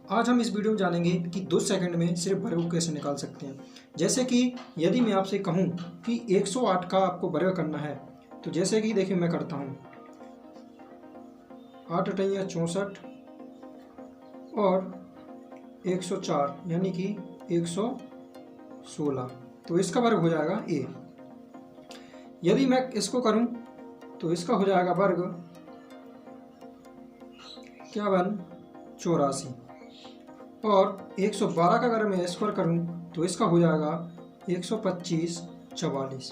आज हम इस वीडियो में जानेंगे कि 2 सेकंड में सिर्फ वर्ग को कैसे निकाल सकते हैं। जैसे कि यदि मैं आपसे कहूं कि 108 का आपको वर्ग करना है, तो जैसे कि देखिए मैं करता हूं 8 अठैया 64 और 104 यानी कि 116, तो इसका वर्ग हो जाएगा a। यदि मैं इसको करूं तो इसका हो जाएगा वर्ग 84 और 112 का अगर मैं स्क्वायर करूं तो इसका हो जाएगा 125 44।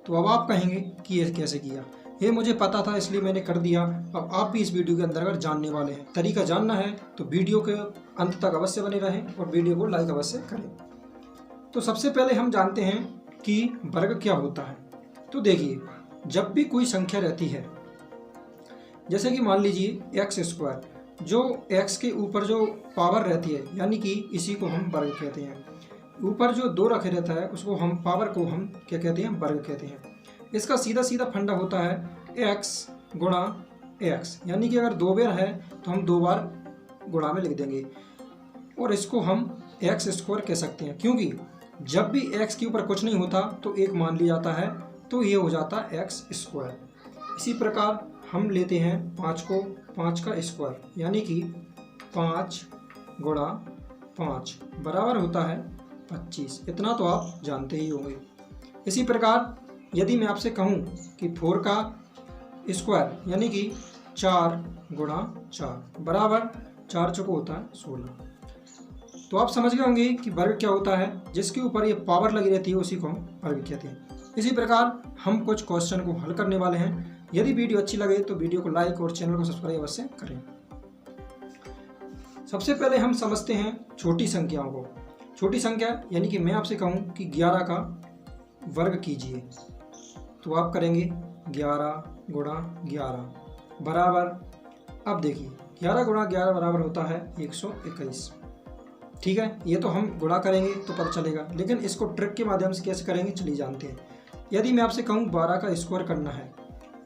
तो अब आप कहेंगे कि ये कैसे किया, ये मुझे पता था इसलिए मैंने कर दिया। अब आप भी इस वीडियो के अंदर अगर जानने वाले हैं, तरीका जानना है तो वीडियो के अंत तक अवश्य बने रहें और वीडियो को लाइक अवश्य करें। तो सबसे पहले हम जानते हैं कि वर्ग क्या होता है। तो देखिए, जब भी कोई संख्या रहती है, जैसे कि मान लीजिए एक्स स्क्वायर, जो x के ऊपर जो पावर रहती है यानी कि इसी को हम वर्ग कहते हैं। ऊपर जो 2 रखे रहता है उसको हम पावर को हम क्या कहते हैं, वर्ग कहते हैं। इसका सीधा सीधा फंडा होता है x गुणा x, यानी कि अगर 2 बार है तो हम 2 बार गुणा में लिख देंगे और इसको हम x स्क्वायर कह सकते हैं, क्योंकि जब भी x के ऊपर कुछ नहीं होता तो 1 मान लिया जाता है, तो ये हो जाता है x स्क्वायर। इसी प्रकार हम लेते हैं 5 को, 5 का स्क्वायर यानी कि 5 गुणा 5 बराबर होता है 25। इतना तो आप जानते ही होंगे। इसी प्रकार यदि मैं आपसे कहूँ कि 4 का स्क्वायर यानी कि 4 गुणा 4 बराबर 4 चौको होता है 16। तो आप समझ गए होंगे कि वर्ग क्या होता है। जिसके ऊपर ये पावर लगी रहती है उसी को हम वर्ग कहते हैं। इसी प्रकार हम कुछ क्वेश्चन को हल करने वाले हैं। यदि वीडियो अच्छी लगे तो वीडियो को लाइक और चैनल को सब्सक्राइब अवश्य करें। सबसे पहले हम समझते हैं छोटी संख्याओं को। छोटी संख्या यानी कि मैं आपसे कहूं कि 11 का वर्ग कीजिए, तो आप करेंगे 11 गुणा 11 बराबर, अब देखिए 11 गुणा 11 बराबर होता है 121। ठीक है, ये तो हम गुणा करेंगे तो पता चलेगा, लेकिन इसको ट्रिक के माध्यम से कैसे करेंगे चलिए जानते हैं। यदि मैं आपसे कहूँ 12 का स्क्वायर करना है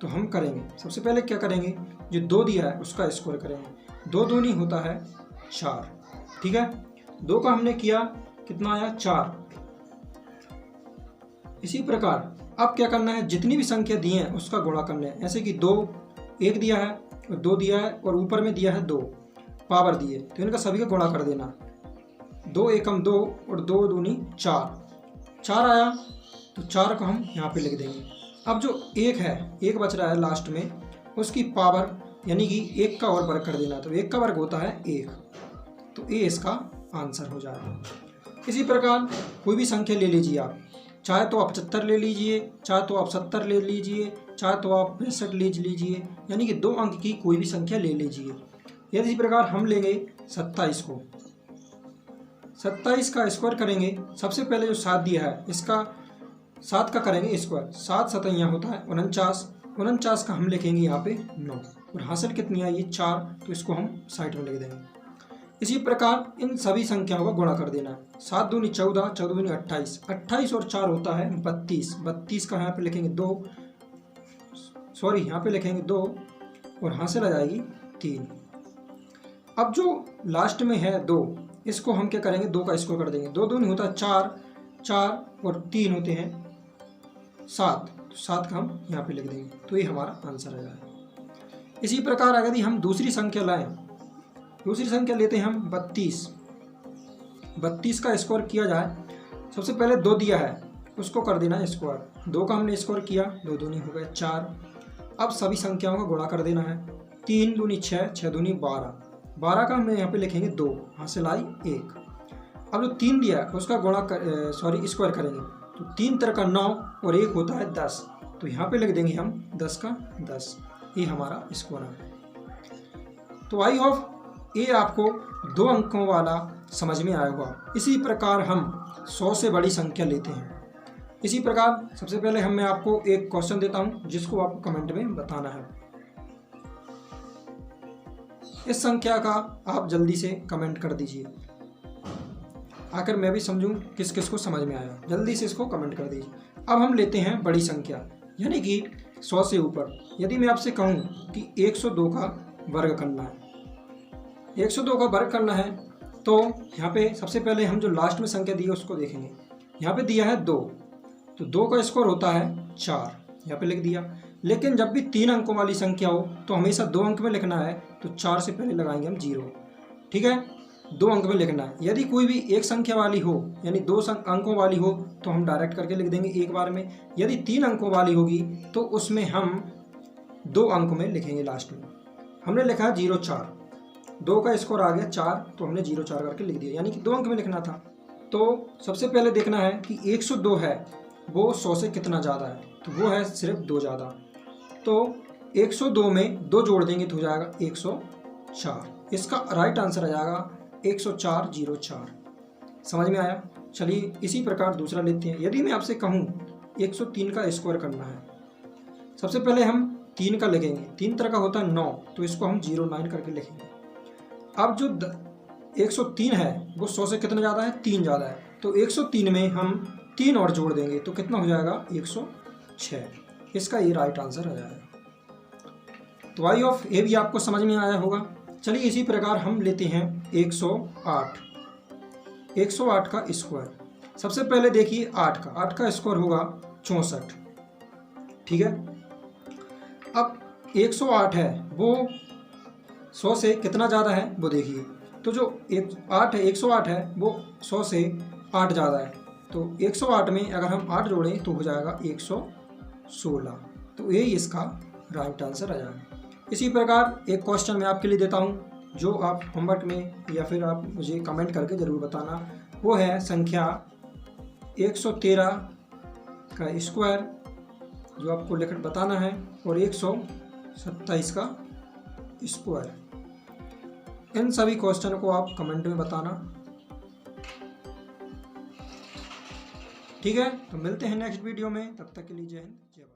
तो हम करेंगे, सबसे पहले क्या करेंगे, जो 2 दिया है उसका स्क्वायर करेंगे। 2 दूनी होता है 4। ठीक है, 2 का हमने किया, कितना आया 4। इसी प्रकार अब क्या करना है, जितनी भी संख्या दी है उसका गुणा करना है। ऐसे कि 2 1 दिया है और 2 दिया है और ऊपर में दिया है 2 पावर दिए, तो इनका सभी का गुणा कर देना। 2 एकम 2 और 2 दूनी 4 आया, तो 4 को हम यहाँ पे लिख देंगे। अब जो 1 है, 1 बच रहा है लास्ट में, उसकी पावर यानी कि 1 का और वर्ग कर देना, तो 1 का वर्ग होता है 1, तो ये इसका आंसर हो जाएगा। इसी प्रकार कोई भी संख्या ले लीजिए आप, चाहे तो आप 75 ले लीजिए, चाहे तो आप 70 ले लीजिए, चाहे तो आप 65 ले लीजिए, यानी कि 2 अंक की कोई भी संख्या ले लीजिए। यदि इसी प्रकार हम लेंगे 27 को, 27 का स्क्वायर करेंगे। सबसे पहले जो 7 दिया है इसका 7 का करेंगे स्क्वायर, 7 सतैया होता है 49। 49 का हम लिखेंगे यहाँ पे 9 और हासिल कितनी आई 4, तो इसको हम साइड में लिख देंगे। इसी प्रकार इन सभी संख्याओं का गुणा कर देना है। 7 दूनी 14, 14 दूनी 28, 28 और 4 होता है 32। 32 का यहाँ पे लिखेंगे 2, सॉरी यहाँ पे लिखेंगे 2 और हासिल आ जाएगी 3। अब जो लास्ट में है 2, इसको हम क्या करेंगे, 2 का स्क्वायर कर देंगे। 2 दूनी होता है 4, 4 और 3 होते हैं 7, तो 7 का हम यहाँ पे लिख देंगे, तो ये हमारा आंसर आ जाएगा। इसी प्रकार अगर हम दूसरी संख्या लाएं, दूसरी संख्या लेते हैं हम 32। 32 का स्क्वायर किया जाए, सबसे पहले 2 दिया है उसको कर देना है स्क्वायर। 2 का हमने स्क्वायर किया, 2 दूनी हो गए 4। अब सभी संख्याओं का गुणा कर देना है। 3 दूनी 6, 6 दूनी 12, 12 का हमने यहाँ पे लिखेंगे 2, हासिल आई 1। अब जो 3 दिया है उसका गुणा स्क्वायर करेंगे, तो 3 तरह का 9 और 1 होता है 10, तो यहाँ पे लिख देंगे हम 10 का 10। ये हमारा स्क्वायर है। तो आई होप ये आपको 2 अंकों वाला समझ में आया होगा। इसी प्रकार हम 100 से बड़ी संख्या लेते हैं। इसी प्रकार सबसे पहले मैं आपको एक क्वेश्चन देता हूँ जिसको आपको कमेंट में बताना है। इस संख्या का आप जल्दी से कमेंट कर दीजिए, आकर मैं भी समझूं किस किस को समझ में आया। जल्दी से इसको कमेंट कर दीजिए। अब हम लेते हैं बड़ी संख्या यानी कि 100 से ऊपर। यदि मैं आपसे कहूं कि 102 का वर्ग करना है, 102 का वर्ग करना है, तो यहाँ पे सबसे पहले हम जो लास्ट में संख्या दी है उसको देखेंगे। यहाँ पे दिया है 2, तो 2 का स्क्वायर होता है 4, यहाँ पे लिख दिया। लेकिन जब भी 3 अंकों वाली संख्या हो तो हमेशा 2 अंक में लिखना है, तो 4 से पहले लगाएंगे हम 0। ठीक है, 2 अंक में लिखना है। यदि कोई भी एक संख्या वाली हो यानी 2 अंकों वाली हो तो हम डायरेक्ट करके लिख देंगे एक बार में। यदि 3 अंकों वाली होगी तो उसमें हम 2 अंक में लिखेंगे लास्ट में। हमने लिखा है 0 4, 2 का स्कोर आ गया 4, तो हमने 0 4 करके लिख दिया, यानी कि 2 अंक में लिखना था। तो सबसे पहले देखना है कि 102 है वो 100 से कितना ज़्यादा है, तो वो है सिर्फ 2 ज़्यादा। तो 102 में 2 जोड़ देंगे तो हो जाएगा 104। इसका राइट आंसर आ जाएगा 10404। समझ में आया? चलिए इसी प्रकार दूसरा लेते हैं। यदि मैं आपसे कहूँ 103 का स्क्वायर करना है, सबसे पहले हम 3 का लिखेंगे। 3 तरह का होता है 9, तो इसको हम 09 करके लिखेंगे। अब जो 103 है वो 100 से कितना ज़्यादा है, 3 ज़्यादा है, तो 103 में हम 3 और जोड़ देंगे तो कितना हो जाएगा 106। इसका ये राइट आंसर आ जाएगा। तो आई ऑफ ये भी आपको समझ में आया होगा। चलिए इसी प्रकार हम लेते हैं 108। 108 का स्क्वायर। सबसे पहले देखिए 8 का स्क्वायर होगा 64। ठीक है, अब 108 है वो 100 से कितना ज़्यादा है वो देखिए। तो जो 108 है वो 100 से 8 ज़्यादा है, तो 108 में अगर हम 8 जोड़ें तो हो जाएगा 116। तो यही इसका राइट आंसर आ जाएगा। इसी प्रकार एक क्वेश्चन मैं आपके लिए देता हूँ जो आप होमवर्क में या फिर आप मुझे कमेंट करके ज़रूर बताना। वो है संख्या 113 का स्क्वायर जो आपको लिख बताना है, और 127 का स्क्वायर। इन सभी क्वेश्चन को आप कमेंट में बताना। ठीक है, तो मिलते हैं नेक्स्ट वीडियो में। तब तक के लिए जय हिंद जय भारत।